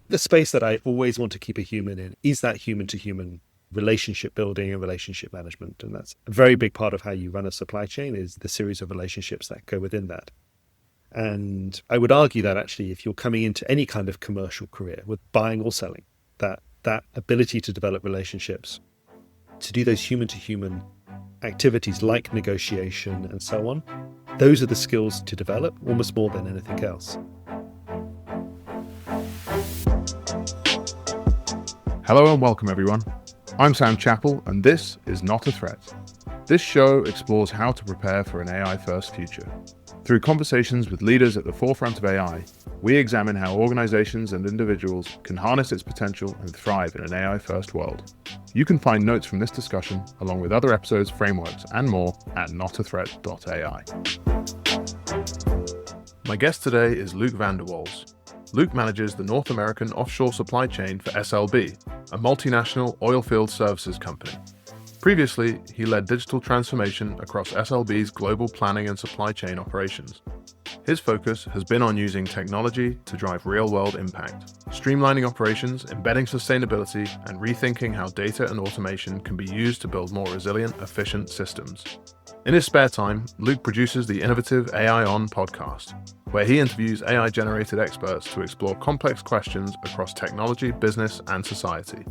The space that I always want to keep a human in is that human to human relationship building and relationship management. And that's a very big part of how you run a supply chain, is the series of relationships that go within that. And I would argue that actually, if you're coming into any kind of commercial career with buying or selling, that ability to develop relationships, to do those human to human activities like negotiation and so on, those are the skills to develop almost more than anything else. Hello and welcome everyone. I'm Sam Chappell and this is Not a Threat. This show explores how to prepare for an AI-first future. Through conversations with leaders at the forefront of AI, we examine how organizations and individuals can harness its potential and thrive in an AI-first world. You can find notes from this discussion, along with other episodes, frameworks, and more at notathreat.ai. My guest today is Luc van der Waals. Luc manages the North American offshore supply chain for SLB, a multinational oilfield services company. Previously, he led digital transformation across SLB's global planning and supply chain operations. His focus has been on using technology to drive real-world impact, streamlining operations, embedding sustainability, and rethinking how data and automation can be used to build more resilient, efficient systems. In his spare time, Luc produces the innovative AI On podcast, where he interviews AI-generated experts to explore complex questions across technology, business, and society.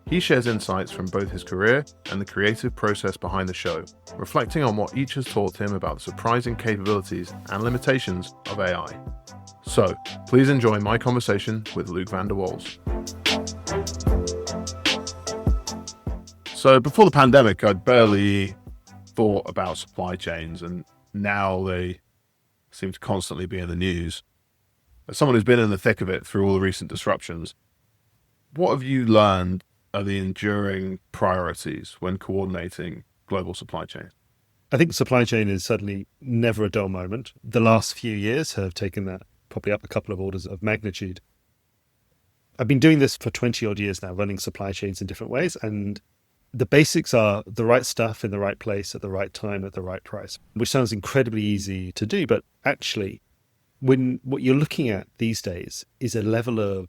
He shares insights from both his career and the creative process behind the show, reflecting on what each has taught him about the surprising capabilities and limitations of AI. So, please enjoy my conversation with Luc van der Waals. So, before the pandemic, I'd barely thought about supply chains, and now they seem to constantly be in the news. As someone who's been in the thick of it through all the recent disruptions, what have you learned are the enduring priorities when coordinating global supply chains? I think supply chain is certainly never a dull moment. The last few years have taken that probably up a couple of orders of magnitude. I've been doing this for 20 odd years now, running supply chains in different ways, and the basics are the right stuff in the right place at the right time at the right price, which sounds incredibly easy to do. But actually, when what you're looking at these days is a level of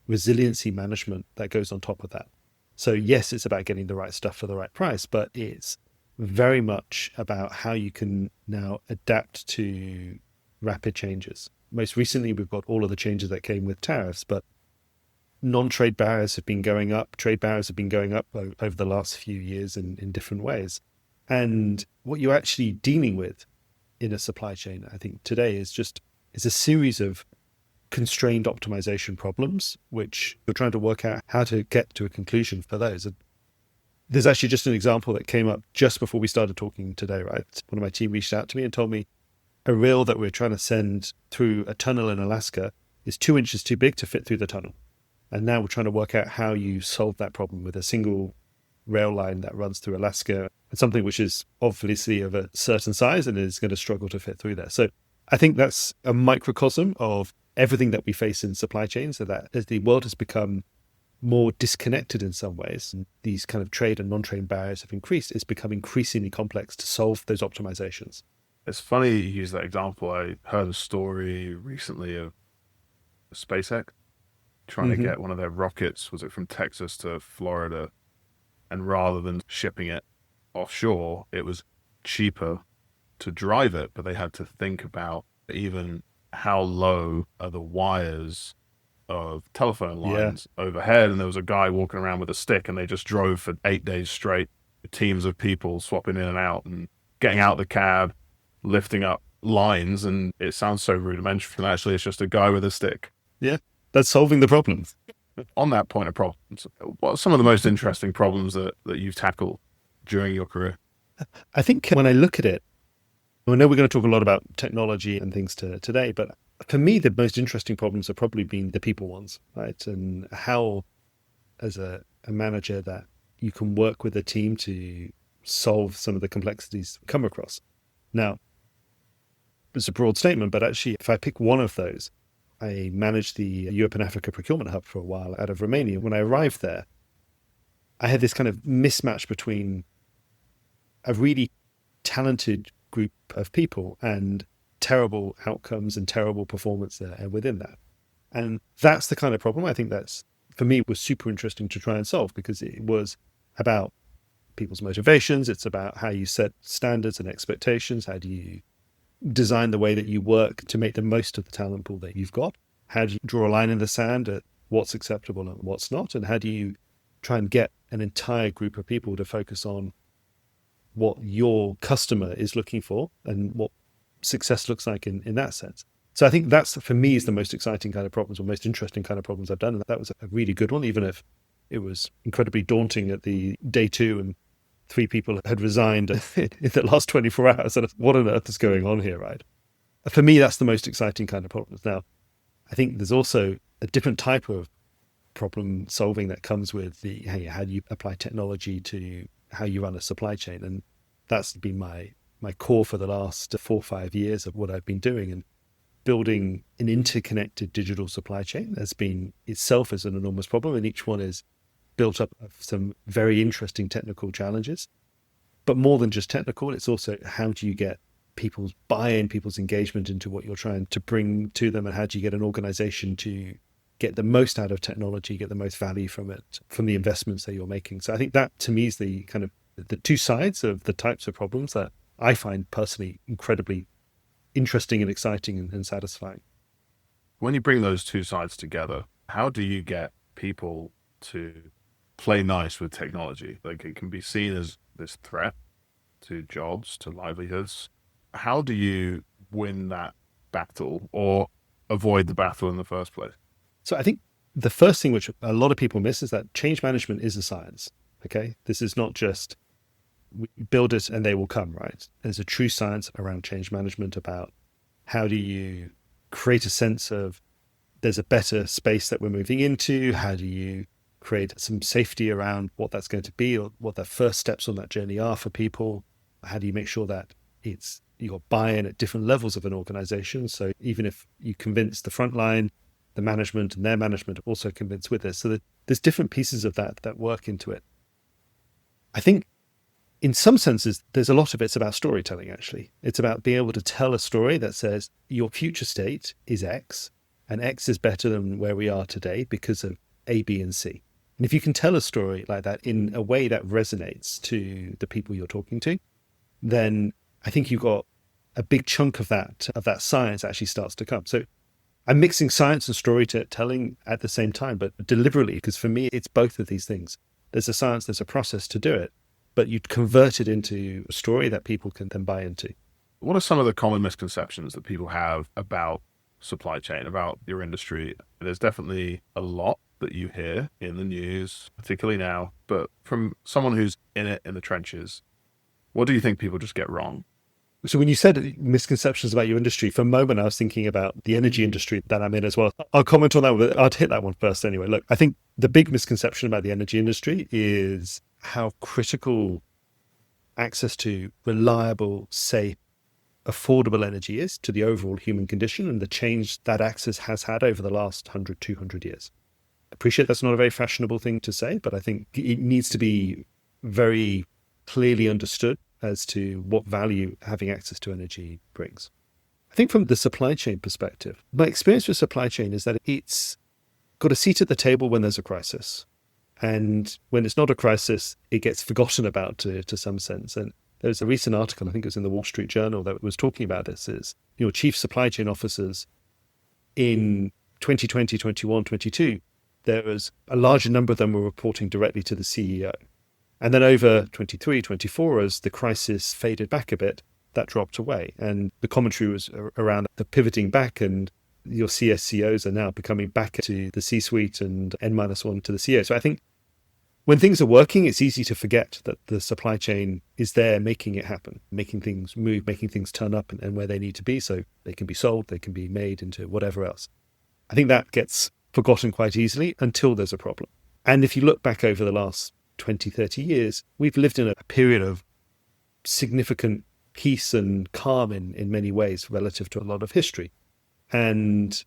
resiliency management that goes on top of that. So yes, it's about getting the right stuff for the right price, but it's very much about how you can now adapt to rapid changes. Most recently, we've got all of the changes that came with tariffs, but non-trade barriers have been going up. Trade barriers have been going up over the last few years in different ways. And what you're actually dealing with in a supply chain, I think today is a series of constrained optimization problems, which you're trying to work out how to get to a conclusion for those. And there's actually just an example that came up just before we started talking today, right? One of my team reached out to me and told me a reel that we're trying to send through a tunnel in Alaska is 2 inches too big to fit through the tunnel. And now we're trying to work out how you solve that problem with a single rail line that runs through Alaska, and something which is obviously of a certain size and is going to struggle to fit through there. So I think that's a microcosm of everything that we face in supply chains, so that as the world has become more disconnected in some ways, and these kind of trade and non-trade barriers have increased, it's become increasingly complex to solve those optimizations. It's funny you use that example. I heard a story recently of SpaceX trying to get one of their rockets, was it from Texas to Florida? And rather than shipping it offshore, it was cheaper to drive it, but they had to think about even how low are the wires of telephone lines overhead. And there was a guy walking around with a stick, and they just drove for 8 days straight, teams of people swapping in and out and getting out the cab, lifting up lines. And it sounds so rudimentary, and actually it's just a guy with a stick. Yeah. That's solving the problems. On that point of problems, what are some of the most interesting problems that you've tackled during your career? I think when I look at it, I know we're going to talk a lot about technology and things today, but for me, the most interesting problems have probably been the people ones, right? And how, as a manager, that you can work with a team to solve some of the complexities we come across. Now, it's a broad statement, but actually, if I pick one of those, I managed the Europe and Africa procurement hub for a while out of Romania. When I arrived there, I had this kind of mismatch between a really talented group of people and terrible outcomes and terrible performance there within that. And that's the kind of problem I think that's, for me, was super interesting to try and solve, because it was about people's motivations. It's about how you set standards and expectations. How do you design the way that you work to make the most of the talent pool that you've got? How do you draw a line in the sand at what's acceptable and what's not? And how do you try and get an entire group of people to focus on what your customer is looking for and what success looks like in that sense? So I think that's, for me, is the most exciting kind of problems, or most interesting kind of problems I've done. And that was a really good one, even if it was incredibly daunting at the day 2 and 3 people had resigned in the last 24 hours. And what on earth is going on here, right? For me, that's the most exciting kind of problems. Now, I think there's also a different type of problem solving that comes with the how do you apply technology to how you run a supply chain. And that's been my core for the last 4 or 5 years of what I've been doing. And building an interconnected digital supply chain has been itself as an enormous problem, and each one is built up of some very interesting technical challenges. But more than just technical, it's also how do you get people's buy-in, people's engagement into what you're trying to bring to them, and how do you get an organization to get the most out of technology, get the most value from it, from the investments that you're making. So I think that, to me, is the kind of the two sides of the types of problems that I find personally incredibly interesting and exciting and satisfying. When you bring those two sides together, how do you get people to play nice with technology? Like, it can be seen as this threat to jobs, to livelihoods. How do you win that battle or avoid the battle in the first place? So I think the first thing which a lot of people miss is that change management is a science. Okay, this is not just we build it and they will come, right? There's a true science around change management, about how do you create a sense of there's a better space that we're moving into. How do you create some safety around what that's going to be, or what the first steps on that journey are for people? How do you make sure that it's you got buy-in at different levels of an organization? So even if you convince the front line, the management and their management are also convinced with this. So that there's different pieces of that work into it. I think in some senses, there's a lot of it's about storytelling, actually. It's about being able to tell a story that says your future state is X, and X is better than where we are today because of A, B, and C. And if you can tell a story like that in a way that resonates to the people you're talking to, then I think you've got a big chunk of that science actually starts to come. So I'm mixing science and storytelling at the same time, but deliberately, because for me, it's both of these things. There's a science, there's a process to do it, but you convert it into a story that people can then buy into. What are some of the common misconceptions that people have about supply chain, about your industry? There's definitely a lot that you hear in the news, particularly now, but from someone who's in it, in the trenches, what do you think people just get wrong? So when you said misconceptions about your industry, for a moment, I was thinking about the energy industry that I'm in as well. I'll comment on that, but I'd hit that one first anyway. Look, I think the big misconception about the energy industry is how critical access to reliable, safe, affordable energy is to the overall human condition, and the change that access has had over the last 100, 200 years. I appreciate that's not a very fashionable thing to say, but I think it needs to be very clearly understood as to what value having access to energy brings. I think from the supply chain perspective, my experience with supply chain is that it's got a seat at the table when there's a crisis. And when it's not a crisis, it gets forgotten about to some sense. And there's a recent article, I think it was in the Wall Street Journal, that was talking about this, is chief supply chain officers in 2020, 21, 22, there was a larger number of them were reporting directly to the CEO. And then over 23, 24, as the crisis faded back a bit, that dropped away. And the commentary was around the pivoting back, and your CSCOs are now becoming back to the C-suite and N-1 to the CEO. So I think when things are working, it's easy to forget that the supply chain is there making it happen, making things move, making things turn up and where they need to be so they can be sold, they can be made into whatever else. I think that gets forgotten quite easily until there's a problem. And if you look back over the last 20, 30 years, we've lived in a period of significant peace and calm in many ways relative to a lot of history. And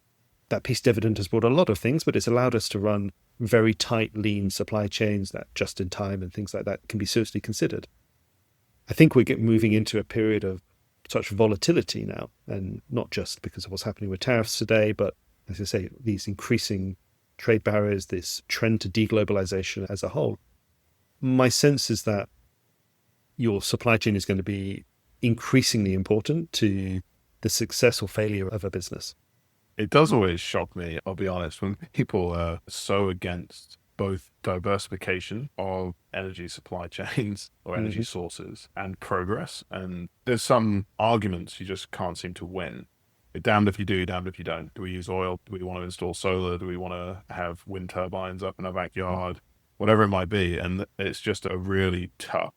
that peace dividend has brought a lot of things, but it's allowed us to run very tight, lean supply chains that just in time and things like that can be seriously considered. I think we're moving into a period of such volatility now, and not just because of what's happening with tariffs today, but as I say, these increasing trade barriers, this trend to deglobalization as a whole, my sense is that your supply chain is going to be increasingly important to the success or failure of a business. It does always shock me, I'll be honest, when people are so against both diversification of energy supply chains or energy sources and progress. And there's some arguments you just can't seem to win. You're damned if you do, damned if you don't. Do we use oil? Do we want to install solar? Do we want to have wind turbines up in our backyard? Whatever it might be. And it's just a really tough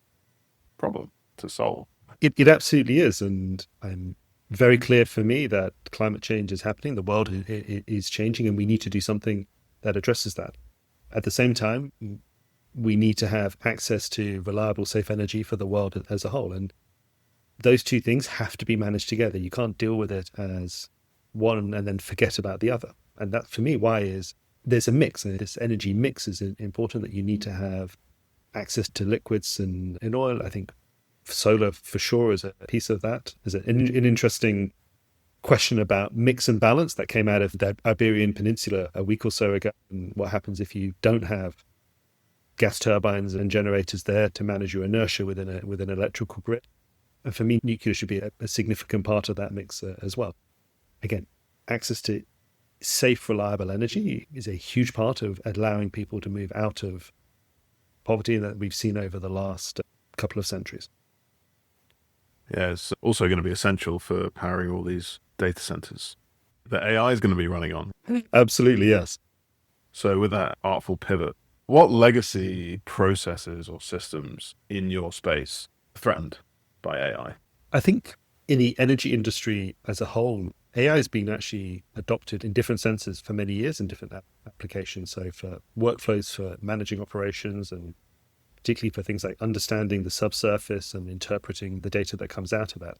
problem to solve. It absolutely is. And I'm very clear for me that climate change is happening. The world is changing, and we need to do something that addresses that. At the same time, we need to have access to reliable, safe energy for the world as a whole. And those two things have to be managed together. You can't deal with it as one and then forget about the other. And that, for me, why is there's a mix. And this energy mix is important, that you need to have access to liquids and oil. I think solar, for sure, is a piece of that. There's an interesting question about mix and balance that came out of the Iberian Peninsula a week or so ago. And what happens if you don't have gas turbines and generators there to manage your inertia within an electrical grid? And for me, nuclear should be a significant part of that mix as well. Again, access to safe, reliable energy is a huge part of allowing people to move out of poverty that we've seen over the last couple of centuries. Yeah, it's also going to be essential for powering all these data centers that AI is going to be running on. Absolutely, yes. So with that artful pivot, what legacy processes or systems in your space are threatened by AI? I think in the energy industry as a whole, AI has been actually adopted in different senses for many years in different applications. So for workflows for managing operations, and particularly for things like understanding the subsurface and interpreting the data that comes out of that.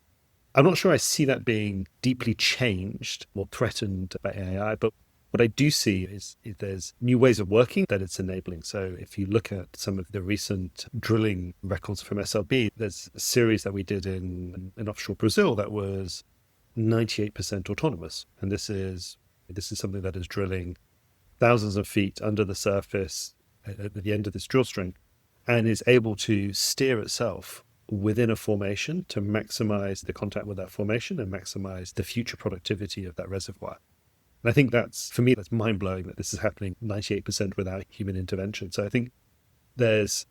I'm not sure I see that being deeply changed or threatened by AI, but what I do see is there's new ways of working that it's enabling. So if you look at some of the recent drilling records from SLB, there's a series that we did in offshore Brazil that was 98% autonomous. And this is something that is drilling thousands of feet under the surface at the end of this drill string, and is able to steer itself within a formation to maximize the contact with that formation and maximize the future productivity of that reservoir. And I think that's mind-blowing that this is happening 98% without human intervention. So I think there's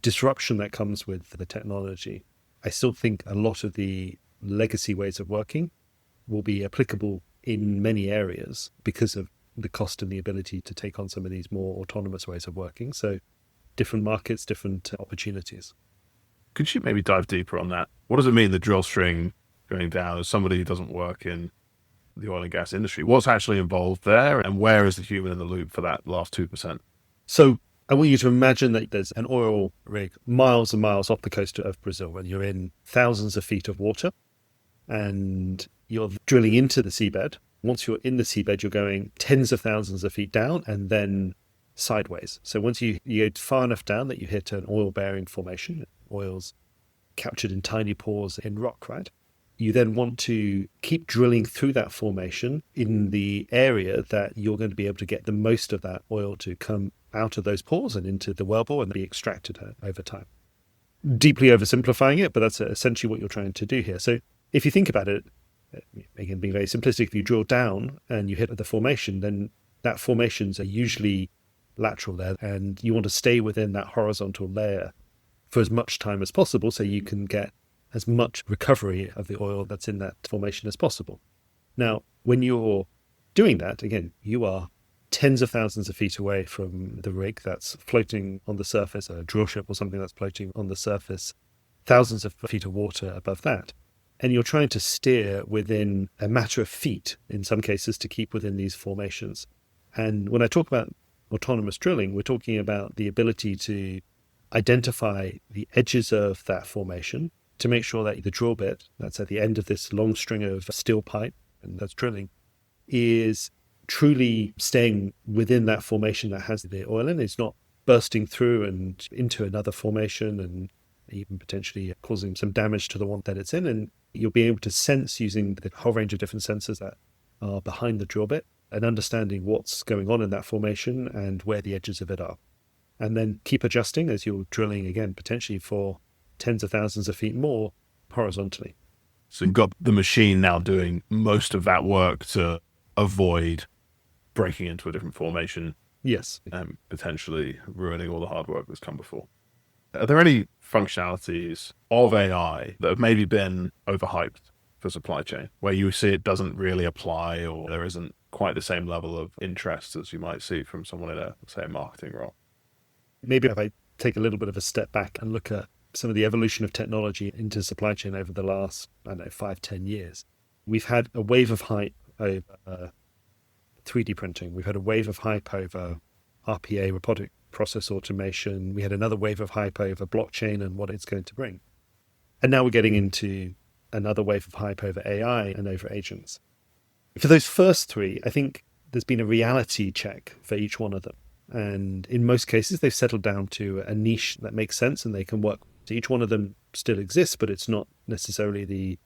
disruption that comes with the technology. I still think a lot of the legacy ways of working will be applicable in many areas because of the cost and the ability to take on some of these more autonomous ways of working. So different markets, different opportunities. Could you maybe dive deeper on that? What does it mean, the drill string going down, as somebody who doesn't work in the oil and gas industry? What's actually involved there, and where is the human in the loop for that last 2%? So I want you to imagine that there's an oil rig miles and miles off the coast of Brazil, and you're in thousands of feet of water, and you're drilling into the seabed. Once you're in the seabed, you're going tens of thousands of feet down and then sideways. So once you go far enough down that you hit an oil-bearing formation, oil's captured in tiny pores in rock, right? You then want to keep drilling through that formation in the area that you're going to be able to get the most of that oil to come out of those pores and into the wellbore and be extracted over time. Deeply oversimplifying it, but that's essentially what you're trying to do here. So if you think about it, again, being very simplistic, if you drill down and you hit the formation, then that formations are usually lateral there, and you want to stay within that horizontal layer for as much time as possible so you can get as much recovery of the oil that's in that formation as possible. Now, when you're doing that, again, you are tens of thousands of feet away from the rig that's floating on the surface, a drill ship or something that's floating on the surface, thousands of feet of water above that. And you're trying to steer within a matter of feet, in some cases, to keep within these formations. And when I talk about autonomous drilling, we're talking about the ability to identify the edges of that formation to make sure that the drill bit that's at the end of this long string of steel pipe, and that's drilling, is truly staying within that formation that has the oil in. It's not bursting through and into another formation and even potentially causing some damage to the one that it's in. And you'll be able to sense using the whole range of different sensors that are behind the drill bit and understanding what's going on in that formation and where the edges of it are. And then keep adjusting as you're drilling again, potentially for tens of thousands of feet more horizontally. So you've got the machine now doing most of that work to avoid breaking into a different formation. Yes. And potentially ruining all the hard work that's come before. Are there any functionalities of AI that have maybe been overhyped for supply chain, where you see it doesn't really apply, or there isn't quite the same level of interest as you might see from someone in a, say, a marketing role? Maybe if I take a little bit of a step back and look at some of the evolution of technology into supply chain over the last, 5-10 years, we've had a wave of hype over 3D printing. We've had a wave of hype over RPA, robotic process automation. We had another wave of hype over blockchain and what it's going to bring. And now we're getting into another wave of hype over AI and over agents. For those first three, I think there's been a reality check for each one of them. And in most cases, they've settled down to a niche that makes sense and they can work. So each one of them still exists, but it's not necessarily the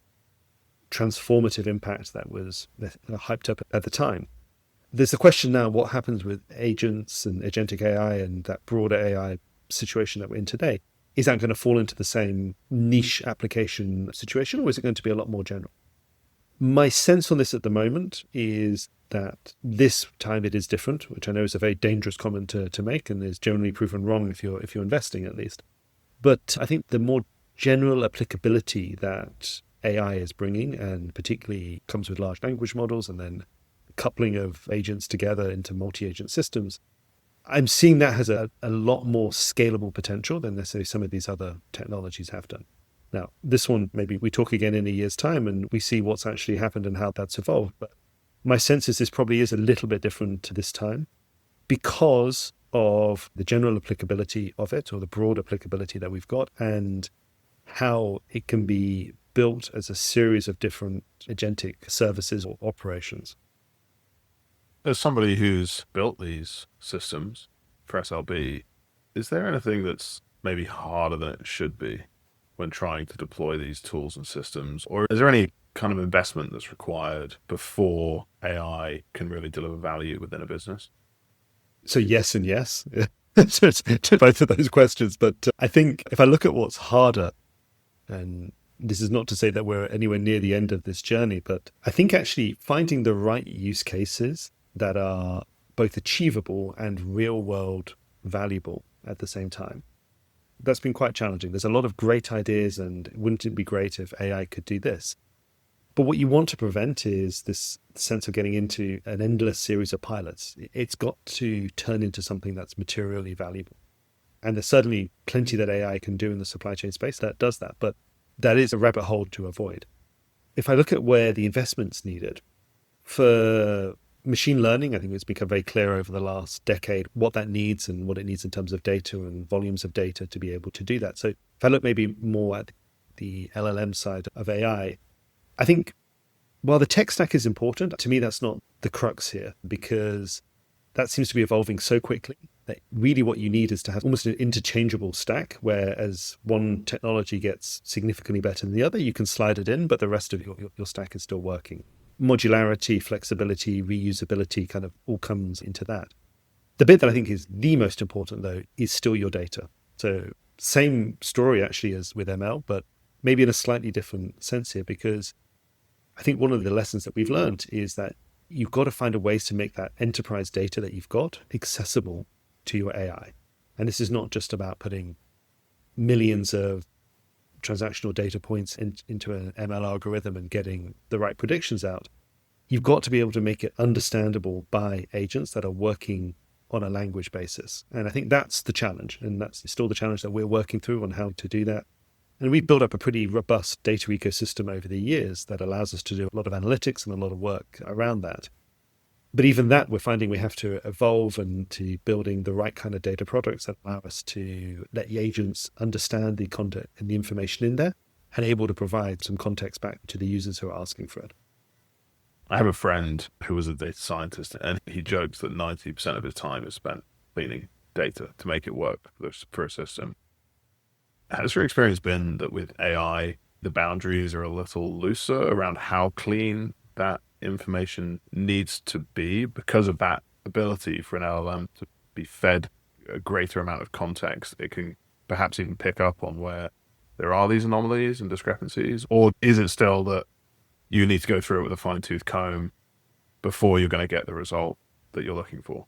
transformative impact that was hyped up at the time. There's a question now, what happens with agents and agentic AI and that broader AI situation that we're in today? Is that going to fall into the same niche application situation, or is it going to be a lot more general? My sense on this at the moment is that this time it is different, which I know is a very dangerous comment to make and is generally proven wrong if you're investing at least. But I think the more general applicability that AI is bringing, and particularly comes with large language models and then coupling of agents together into multi-agent systems, I'm seeing that has a lot more scalable potential than necessarily some of these other technologies have done. Now, this one, maybe we talk again in a year's time and we see what's actually happened and how that's evolved. But my sense is this probably is a little bit different to this time because of the general applicability of it, or the broad applicability that we've got, and how it can be built as a series of different agentic services or operations. As somebody who's built these systems for SLB, is there anything that's maybe harder than it should be when trying to deploy these tools and systems? Or is there any kind of investment that's required before AI can really deliver value within a business? So yes and yes to both of those questions. But I think if I look at what's harder, and this is not to say that we're anywhere near the end of this journey, but I think actually finding the right use cases that are both achievable and real world valuable at the same time. That's been quite challenging. There's a lot of great ideas, and wouldn't it be great if AI could do this? But what you want to prevent is this sense of getting into an endless series of pilots. It's got to turn into something that's materially valuable. And there's certainly plenty that AI can do in the supply chain space that does that, but that is a rabbit hole to avoid. If I look at where the investment's needed, for machine learning, I think it's become very clear over the last decade what that needs and what it needs in terms of data and volumes of data to be able to do that. So if I look maybe more at the LLM side of AI, I think while the tech stack is important, to me that's not the crux here, because that seems to be evolving so quickly that really what you need is to have almost an interchangeable stack, where as one technology gets significantly better than the other, you can slide it in, but the rest of your stack is still working. Modularity, flexibility, reusability kind of all comes into that. The bit that I think is the most important, though, is still your data. So same story actually as with ML, but maybe in a slightly different sense here, because I think one of the lessons that we've learned is that you've got to find a ways to make that enterprise data that you've got accessible to your AI. And this is not just about putting millions of transactional data points into an ML algorithm and getting the right predictions out. You've got to be able to make it understandable by agents that are working on a language basis. And I think that's the challenge. And that's still the challenge that we're working through on how to do that. And we've built up a pretty robust data ecosystem over the years that allows us to do a lot of analytics and a lot of work around that. But even that, we're finding we have to evolve and to building the right kind of data products that allow us to let the agents understand the content and the information in there and able to provide some context back to the users who are asking for it. I have a friend who was a data scientist, and he jokes that 90% of his time is spent cleaning data to make it work for a system. Has your experience been that with AI, the boundaries are a little looser around how clean that information needs to be because of that ability for an LLM to be fed a greater amount of context. It can perhaps even pick up on where there are these anomalies and discrepancies, or is it still that you need to go through it with a fine-tooth comb before you're going to get the result that you're looking for?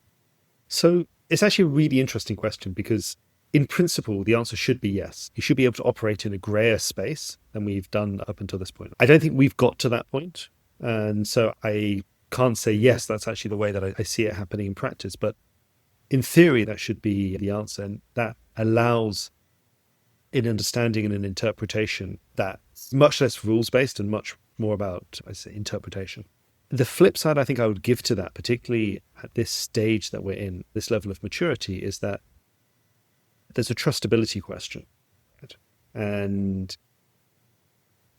So it's actually a really interesting question because in principle, the answer should be yes. You should be able to operate in a grayer space than we've done up until this point. I don't think we've got to that point. And so I can't say, yes, that's actually the way that I see it happening in practice. But in theory, that should be the answer. And that allows an understanding and an interpretation that's much less rules-based and much more about, I say, interpretation. The flip side I think I would give to that, particularly at this stage that we're in, this level of maturity, is that there's a trustability question. And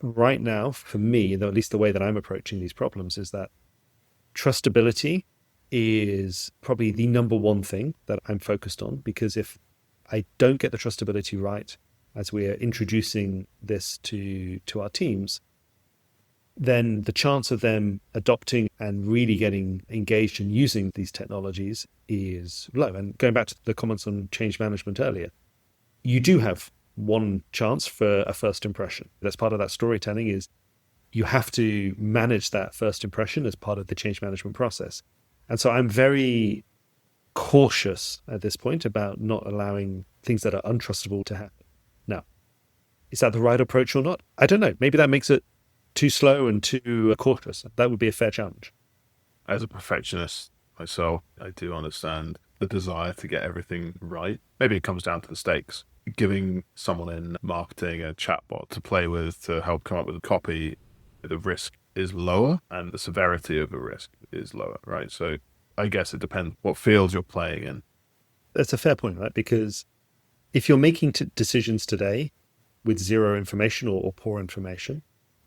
right now, for me, at least the way that I'm approaching these problems, is that trustability is probably the number one thing that I'm focused on, because if I don't get the trustability right as we are introducing this to our teams, then the chance of them adopting and really getting engaged in using these technologies is low. And going back to the comments on change management earlier, you do have one chance for a first impression. That's part of that storytelling, is you have to manage that first impression as part of the change management process. And so I'm very cautious at this point about not allowing things that are untrustable to happen. Now, is that the right approach or not? I don't know. Maybe that makes it too slow and too cautious. That would be a fair challenge. As a perfectionist myself, I do understand the desire to get everything right. Maybe it comes down to the stakes. Giving someone in marketing a chatbot to play with to help come up with a copy, the risk is lower and the severity of the risk is lower, right? So I guess it depends what field you're playing in. That's a fair point, right? Because if you're making decisions today with zero information or poor information,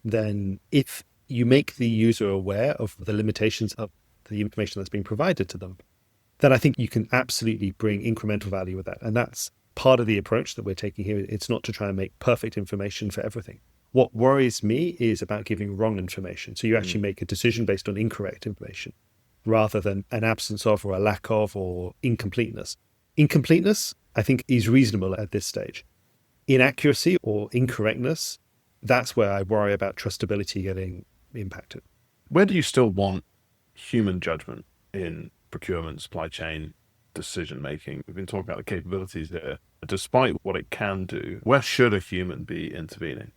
then if you make the user aware of the limitations of the information that's being provided to them, then I think you can absolutely bring incremental value with that. And that's part of the approach that we're taking here. It's not to try and make perfect information for everything. What worries me is about giving wrong information. So you actually make a decision based on incorrect information rather than an absence of or a lack of or incompleteness. Incompleteness, I think, is reasonable at this stage. Inaccuracy or incorrectness, that's where I worry about trustability getting impacted. Where do you still want human judgment in procurement, supply chain, decision-making? We've been talking about the capabilities there. Despite what it can do, where should a human be intervening?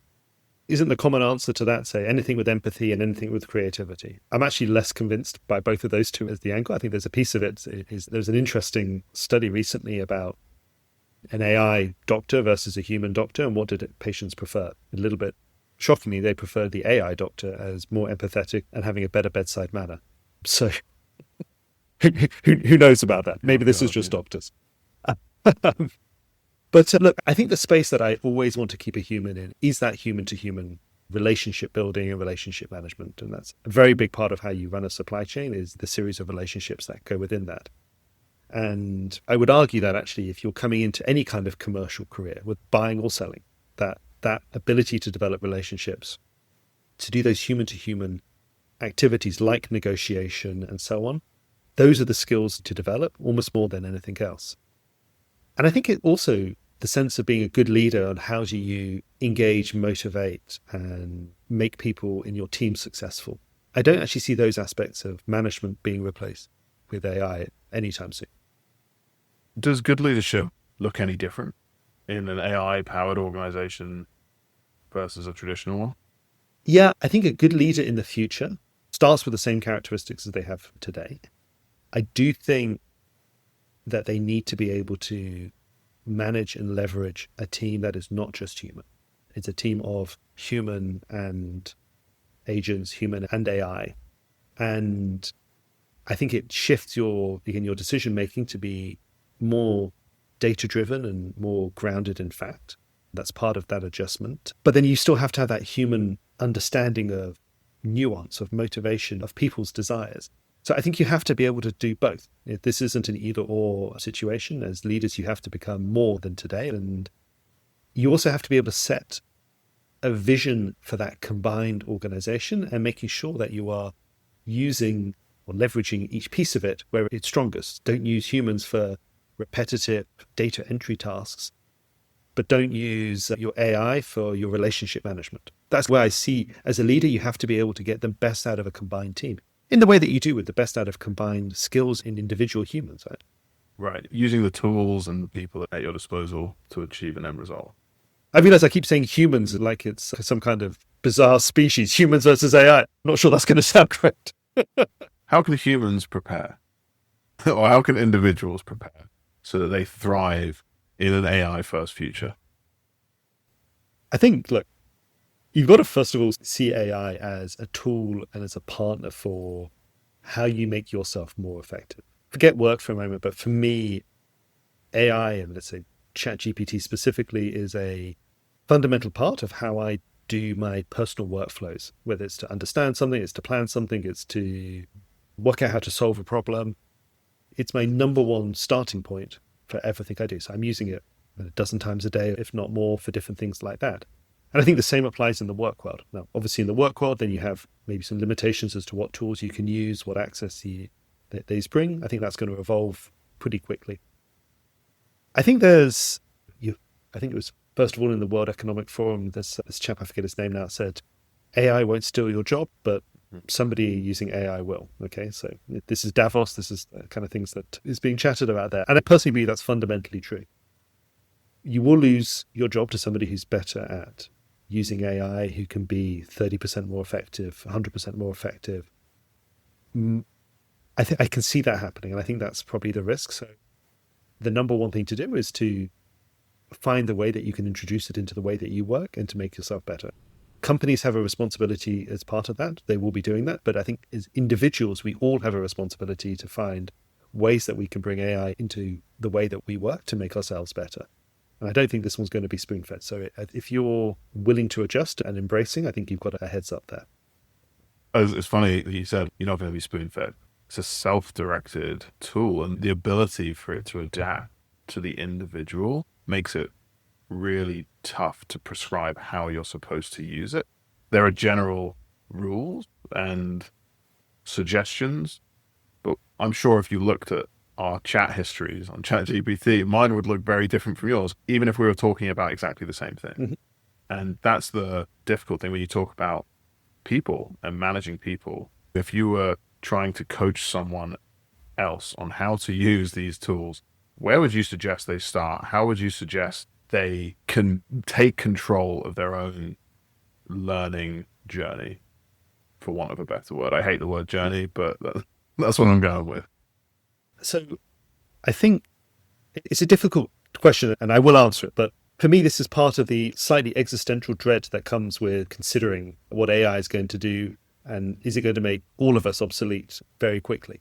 Isn't the common answer to that, say, anything with empathy and anything with creativity? I'm actually less convinced by both of those two as the angle. I think there's a piece of it. There's an interesting study recently about an AI doctor versus a human doctor, and what did patients prefer? A little bit shockingly, they preferred the AI doctor as more empathetic and having a better bedside manner. So who knows about that? Maybe this is just doctors. But look, I think the space that I always want to keep a human in is that human-to-human relationship building and relationship management. And that's a very big part of how you run a supply chain, is the series of relationships that go within that. And I would argue that actually, if you're coming into any kind of commercial career with buying or selling, that ability to develop relationships, to do those human-to-human activities like negotiation and so on, those are the skills to develop almost more than anything else. And I think it also, the sense of being a good leader on how do you engage, motivate, and make people in your team successful. I don't actually see those aspects of management being replaced with AI anytime soon. Does good leadership look any different in an AI-powered organization versus a traditional one? Yeah, I think a good leader in the future starts with the same characteristics as they have today. I do think that they need to be able to manage and leverage a team that is not just human. It's a team of human and agents, human and AI. And I think it shifts your decision-making to be more data-driven and more grounded in fact. That's part of that adjustment. But then you still have to have that human understanding of nuance, of motivation, of people's desires. So I think you have to be able to do both. This isn't an either-or situation. As leaders, you have to become more than today. And you also have to be able to set a vision for that combined organization and making sure that you are using or leveraging each piece of it where it's strongest. Don't use humans for repetitive data entry tasks, but don't use your AI for your relationship management. That's where I see, as a leader, you have to be able to get the best out of a combined team in the way that you do with the best out of combined skills in individual humans, right? Right. Using the tools and the people at your disposal to achieve an end result. I realize I keep saying humans like it's some kind of bizarre species, humans versus AI. I'm not sure that's going to sound correct. How can humans prepare? Or how can individuals prepare so that they thrive in an AI first future? I think, look, you've got to first of all see AI as a tool and as a partner for how you make yourself more effective. Forget work for a moment, but for me, AI, and let's say ChatGPT specifically, is a fundamental part of how I do my personal workflows, whether it's to understand something, it's to plan something, it's to work out how to solve a problem. It's my number one starting point for everything I do. So I'm using it a dozen times a day, if not more, for different things like that. And I think the same applies in the work world. Now, obviously in the work world, then you have maybe some limitations as to what tools you can use, what access these bring. I think that's going to evolve pretty quickly. I think I think it was first of all in the World Economic Forum, this chap, I forget his name now, said, AI won't steal your job, but somebody using AI will. Okay, so this is Davos. This is the kind of things that is being chatted about there. And I personally believe that's fundamentally true. You will lose your job to somebody who's better at using AI, who can be 30% more effective, 100% more effective. I think I can see that happening, and I think that's probably the risk. So the number one thing to do is to find the way that you can introduce it into the way that you work and to make yourself better. Companies have a responsibility as part of that. They will be doing that. But I think as individuals, we all have a responsibility to find ways that we can bring AI into the way that we work to make ourselves better. And I don't think this one's going to be spoon-fed. So if you're willing to adjust and embracing, I think you've got a heads up there. It's funny that you said you're not going to be spoon-fed. It's a self-directed tool, and the ability for it to adapt to the individual makes it really tough to prescribe how you're supposed to use it. There are general rules and suggestions, but I'm sure if you looked at our chat histories on ChatGPT, mine would look very different from yours, even if we were talking about exactly the same thing. Mm-hmm. And that's the difficult thing when you talk about people and managing people. If you were trying to coach someone else on how to use these tools, where would you suggest they start? How would you suggest they can take control of their own learning journey, for want of a better word? I hate the word journey, but that's what I'm going with. So I think it's a difficult question, and I will answer it. But for me, this is part of the slightly existential dread that comes with considering what AI is going to do, and is it going to make all of us obsolete very quickly?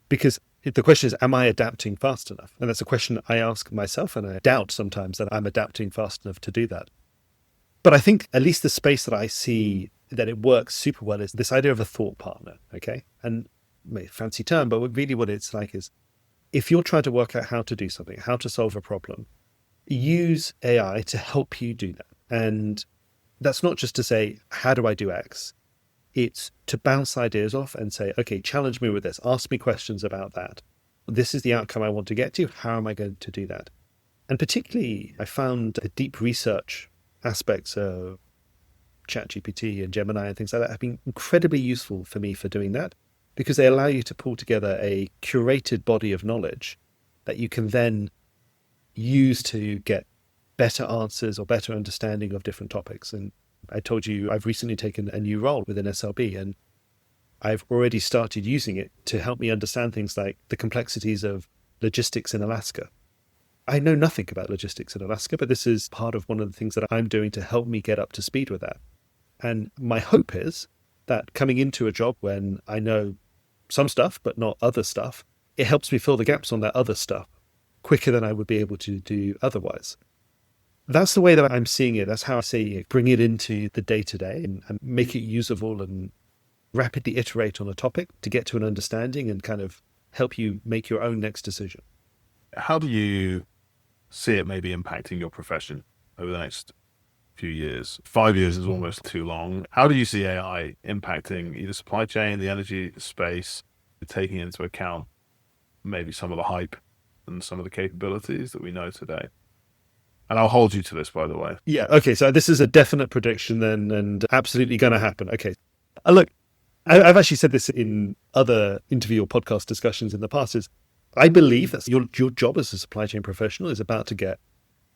Because the question is, am I adapting fast enough? And that's a question I ask myself, and I doubt sometimes that I'm adapting fast enough to do that. But I think at least the space that I see that it works super well is this idea of a thought partner, okay? And fancy term, but really what it's like is, if you're trying to work out how to do something, how to solve a problem, use AI to help you do that. And that's not just to say, how do I do X? It's to bounce ideas off and say, okay, challenge me with this. Ask me questions about that. This is the outcome I want to get to. How am I going to do that? And particularly, I found the deep research aspects of ChatGPT and Gemini and things like that have been incredibly useful for me for doing that, because they allow you to pull together a curated body of knowledge that you can then use to get better answers or better understanding of different topics. And I told you I've recently taken a new role within SLB, and I've already started using it to help me understand things like the complexities of logistics in Alaska. I know nothing about logistics in Alaska, but this is part of one of the things that I'm doing to help me get up to speed with that. And my hope is that coming into a job when I know some stuff, but not other stuff, it helps me fill the gaps on that other stuff quicker than I would be able to do otherwise. That's the way that I'm seeing it. That's how I see it. Bring it into the day-to-day and make it usable and rapidly iterate on a topic to get to an understanding and kind of help you make your own next decision. How do you see it maybe impacting your profession over the next few years. 5 years is almost too long. How do you see AI impacting either supply chain, the energy space, taking into account maybe some of the hype and some of the capabilities that we know today? And I'll hold you to this, by the way. Yeah. Okay. So this is a definite prediction then, and absolutely going to happen. Okay. Look, I've actually said this in other interview or podcast discussions in the past. Is I believe that your job as a supply chain professional is about to get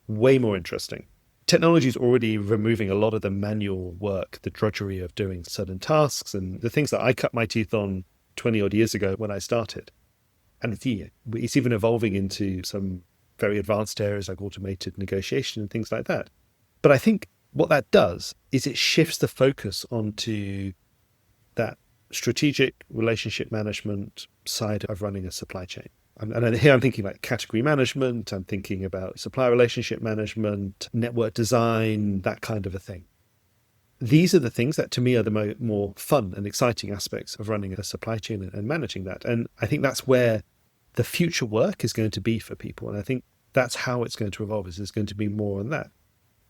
way more interesting. Technology is already removing a lot of the manual work, the drudgery of doing certain tasks, and the things that I cut my teeth on 20 odd years ago when I started. And it's even evolving into some very advanced areas like automated negotiation and things like that. But I think what that does is it shifts the focus onto that strategic relationship management side of running a supply chain. And here I'm thinking like category management, I'm thinking about supplier relationship management, network design, that kind of a thing. These are the things that to me are the more fun and exciting aspects of running a supply chain and managing that. And I think that's where the future work is going to be for people. And I think that's how it's going to evolve, is there's going to be more on that.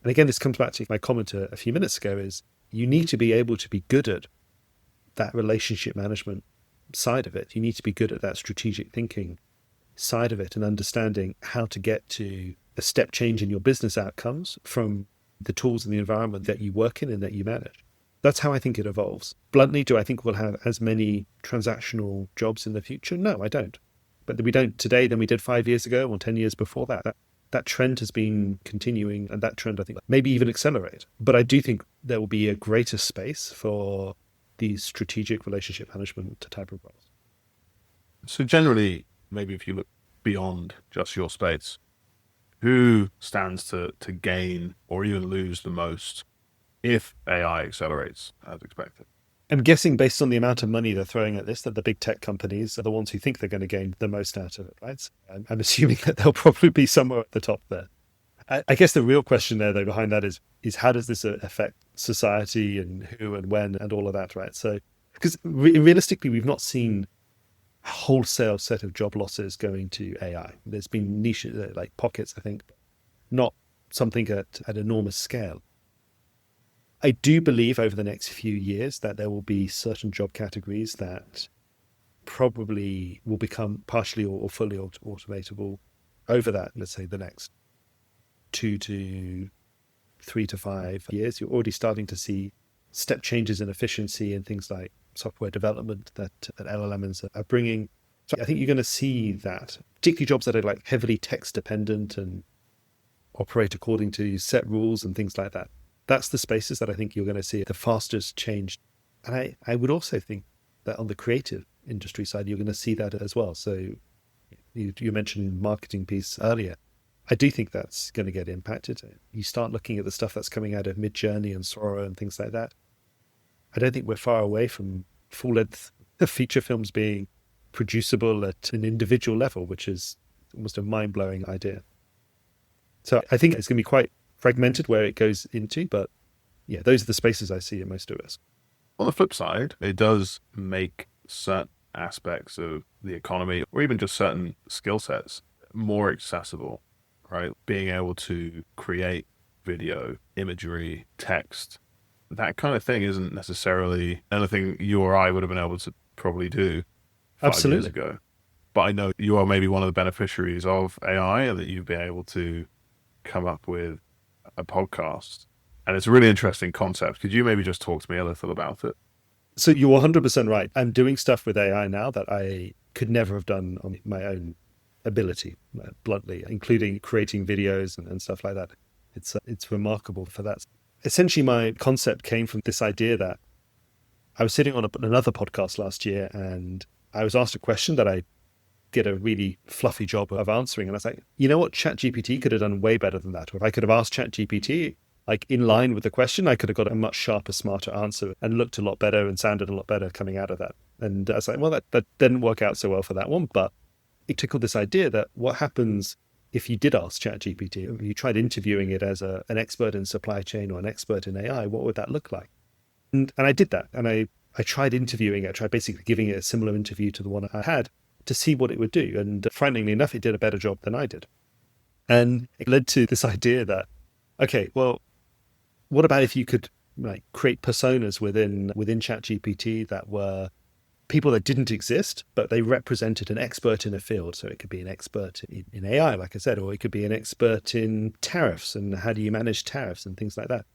And again, this comes back to my comment a few minutes ago, is you need to be able to be good at that relationship management side of it. You need to be good at that strategic thinking side of it and understanding how to get to a step change in your business outcomes from the tools and the environment that you work in and that you manage. That's how I think it evolves. Bluntly, do I think we'll have as many transactional jobs in the future? No, I don't. But we don't today than we did 5 years ago or 10 years before that. That trend has been continuing, and that trend, I think, maybe even accelerate. But I do think there will be a greater space for these strategic relationship management type of roles. So generally, maybe if you look beyond just your space, who stands to gain or even lose the most if AI accelerates as expected? I'm guessing based on the amount of money they're throwing at this, that the big tech companies are the ones who think they're going to gain the most out of it, right? I'm assuming that they'll probably be somewhere at the top there. I guess the real question there, though, behind that is how does this affect society and who and when and all of that, right? So, because realistically, we've not seen a wholesale set of job losses going to AI. There's been niche, like pockets, I think, not something at enormous scale. I do believe over the next few years that there will be certain job categories that probably will become partially or fully automatable over that, let's say, the next 2 to 3 to 5 years. You're already starting to see step changes in efficiency and things like software development that LLMs are bringing. So I think you're going to see that, particularly jobs that are like heavily text dependent and operate according to set rules and things like that. That's the spaces that I think you're going to see the fastest change. And I would also think that on the creative industry side, you're going to see that as well. So you mentioned marketing piece earlier. I do think that's going to get impacted. You start looking at the stuff that's coming out of Midjourney and Sora and things like that. I don't think we're far away from full-length feature films being producible at an individual level, which is almost a mind-blowing idea. So I think it's going to be quite fragmented where it goes into, but yeah, those are the spaces I see at most at risk. On the flip side, it does make certain aspects of the economy or even just certain skill sets more accessible, right? Being able to create video, imagery, text, that kind of thing isn't necessarily anything you or I would have been able to probably do 5 years ago. But I know you are maybe one of the beneficiaries of AI and that you've been able to come up with a podcast. And it's a really interesting concept. Could you maybe just talk to me a little about it? So you're 100% right. I'm doing stuff with AI now that I could never have done on my own ability, bluntly, including creating videos and stuff like that. It's remarkable for that. Essentially, my concept came from this idea that I was sitting on another podcast last year and I was asked a question that I did a really fluffy job of answering. And I was like, you know what? ChatGPT could have done way better than that. Or if I could have asked ChatGPT, like in line with the question, I could have got a much sharper, smarter answer and looked a lot better and sounded a lot better coming out of that. And I was like, well, that didn't work out so well for that one. But it tickled this idea that what happens if you did ask ChatGPT, if you tried interviewing it as an expert in supply chain or an expert in AI, what would that look like? And I did that. And I tried interviewing it. I tried basically giving it a similar interview to the one I had to see what it would do. And frighteningly enough, it did a better job than I did. And it led to this idea that, okay, well, what about if you could like create personas within ChatGPT that were people that didn't exist, but they represented an expert in a field. So it could be an expert in AI, like I said, or it could be an expert in tariffs and how do you manage tariffs and things like that.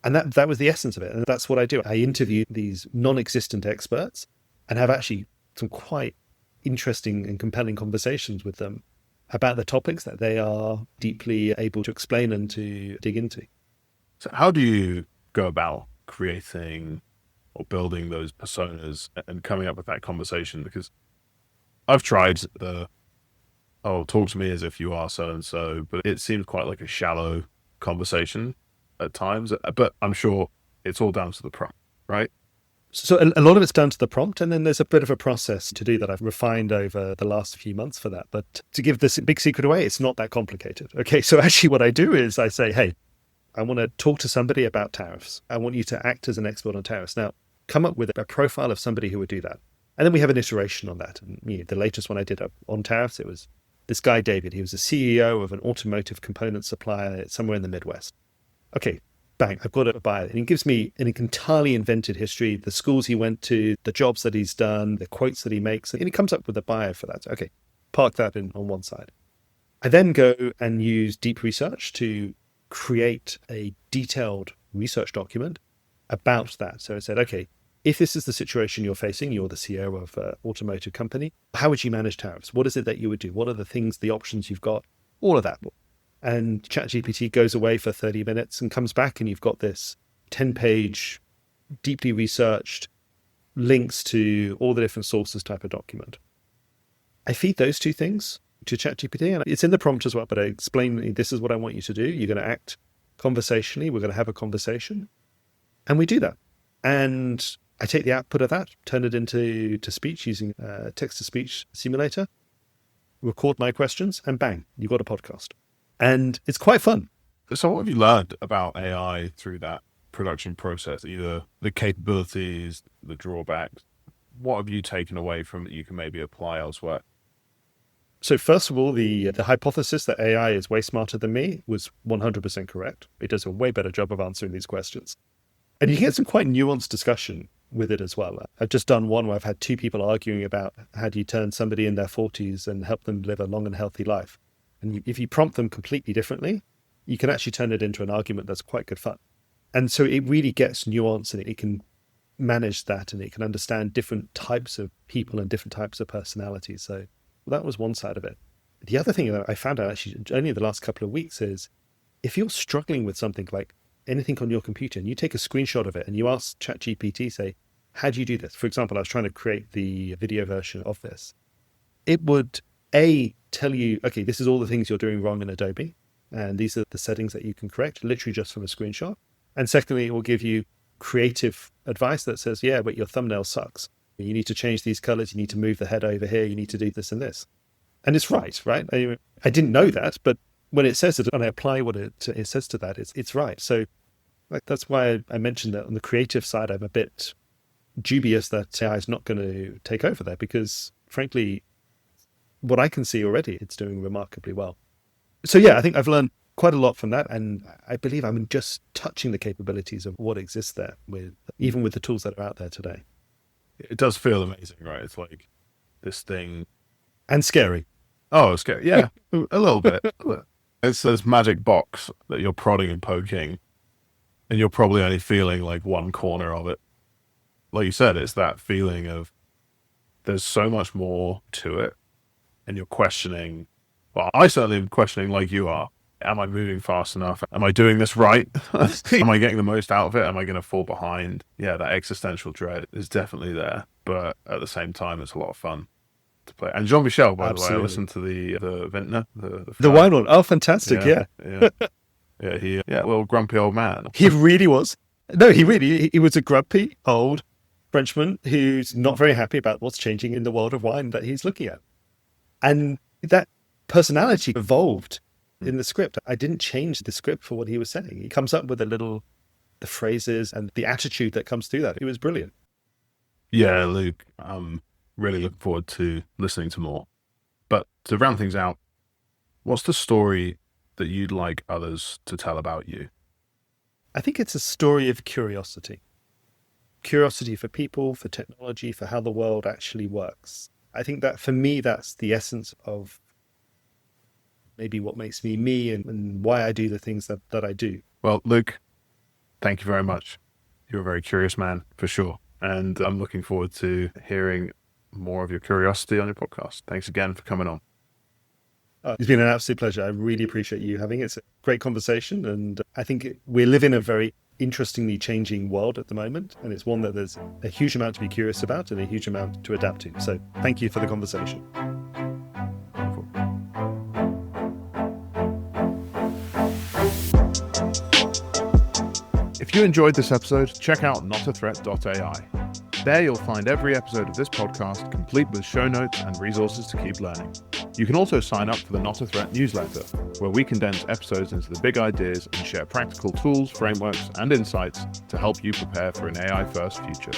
And that was the essence of it. And that's what I do. I interview these non-existent experts and have actually some quite interesting and compelling conversations with them about the topics that they are deeply able to explain and to dig into. So how do you go about creating or building those personas and coming up with that conversation? Because I've tried talk to me as if you are so-and-so, but it seems quite like a shallow conversation at times, but I'm sure it's all down to the prompt, right? So a lot of it's down to the prompt, and then there's a bit of a process to do that I've refined over the last few months for that. But to give this big secret away, it's not that complicated. Okay, so actually what I do is I say, hey, I want to talk to somebody about tariffs. I want you to act as an expert on tariffs. Now, come up with a profile of somebody who would do that. And then we have an iteration on that. And the latest one I did on tariffs, it was this guy, David. He was a CEO of an automotive component supplier somewhere in the Midwest. Okay, bang, I've got a bio. And he gives me an entirely invented history, the schools he went to, the jobs that he's done, the quotes that he makes. And he comes up with a bio for that. So, okay, park that in on one side. I then go and use deep research to create a detailed research document about that. So I said, okay, if this is the situation you're facing, you're the CEO of an automotive company, how would you manage tariffs? What is it that you would do? What are the things, the options you've got? All of that. And ChatGPT goes away for 30 minutes and comes back, and you've got this 10-page, deeply researched links to all the different sources type of document. I feed those two things to ChatGPT, and it's in the prompt as well, but I explain, this is what I want you to do. You're going to act conversationally. We're going to have a conversation. And we do that. And I take the output of that, turn it into speech using text-to-speech simulator, record my questions, and bang, you've got a podcast. And it's quite fun. So what have you learned about AI through that production process, either the capabilities, the drawbacks? What have you taken away from that you can maybe apply elsewhere? So first of all, the hypothesis that AI is way smarter than me was 100% correct. It does a way better job of answering these questions. And you get some quite nuanced discussion with it as well. I've just done one where I've had two people arguing about how do you turn somebody in their 40s and help them live a long and healthy life. And if you prompt them completely differently, you can actually turn it into an argument that's quite good fun. And so it really gets nuance, and it can manage that, and it can understand different types of people and different types of personalities. So that was one side of it. The other thing that I found out actually only in the last couple of weeks is if you're struggling with something like anything on your computer and you take a screenshot of it and you ask ChatGPT, say, how do you do this? For example, I was trying to create the video version of this. It would tell you, okay, this is all the things you're doing wrong in Adobe, and these are the settings that you can correct, literally just from a screenshot. And secondly, it will give you creative advice that says, yeah, but your thumbnail sucks. You need to change these colors. You need to move the head over here. You need to do this and this. And it's right? I didn't know that, but when it says it and I apply what it says to that, it's right. So that's why I mentioned that on the creative side, I'm a bit dubious that AI is not going to take over there, because frankly, what I can see already, it's doing remarkably well. So yeah, I think I've learned quite a lot from that, and I believe I'm just touching the capabilities of what exists there, even with the tools that are out there today. It does feel amazing, right? It's like this thing. And scary. Oh, scary. Yeah, a little bit. It's this magic box that you're prodding and poking, and you're probably only feeling like one corner of it. Like you said, it's that feeling of there's so much more to it, and you're questioning. Well, I certainly am questioning like you are. Am I moving fast enough? Am I doing this right? Am I getting the most out of it? Am I going to fall behind? Yeah, that existential dread is definitely there. But at the same time, it's a lot of fun to play. And Jean-Michel, by Absolutely. the way, I listened to the Vintner. The wine one. Oh, fantastic. Yeah. Yeah, a little grumpy old man. He really was. No, he was a grumpy old Frenchman who's not very happy about what's changing in the world of wine that he's looking at. And that personality evolved in the script. I didn't change the script for what he was saying. He comes up with the phrases and the attitude that comes through that. It was brilliant. Yeah, Luke, I'm really looking forward to listening to more. But to round things out, what's the story that you'd like others to tell about you? I think it's a story of curiosity. Curiosity for people, for technology, for how the world actually works. I think that for me, that's the essence of maybe what makes me me and why I do the things that I do. Well, Luke, thank you very much. You're a very curious man, for sure. And I'm looking forward to hearing more of your curiosity on your podcast. Thanks again for coming on. It's been an absolute pleasure. I really appreciate you having it. It's a great conversation. And I think we live in a very interestingly changing world at the moment. And it's one that there's a huge amount to be curious about and a huge amount to adapt to. So thank you for the conversation. Wonderful. If you enjoyed this episode, check out notathreat.ai. There you'll find every episode of this podcast complete with show notes and resources to keep learning. You can also sign up for the Not a Threat newsletter, where we condense episodes into the big ideas and share practical tools, frameworks, and insights to help you prepare for an AI-first future.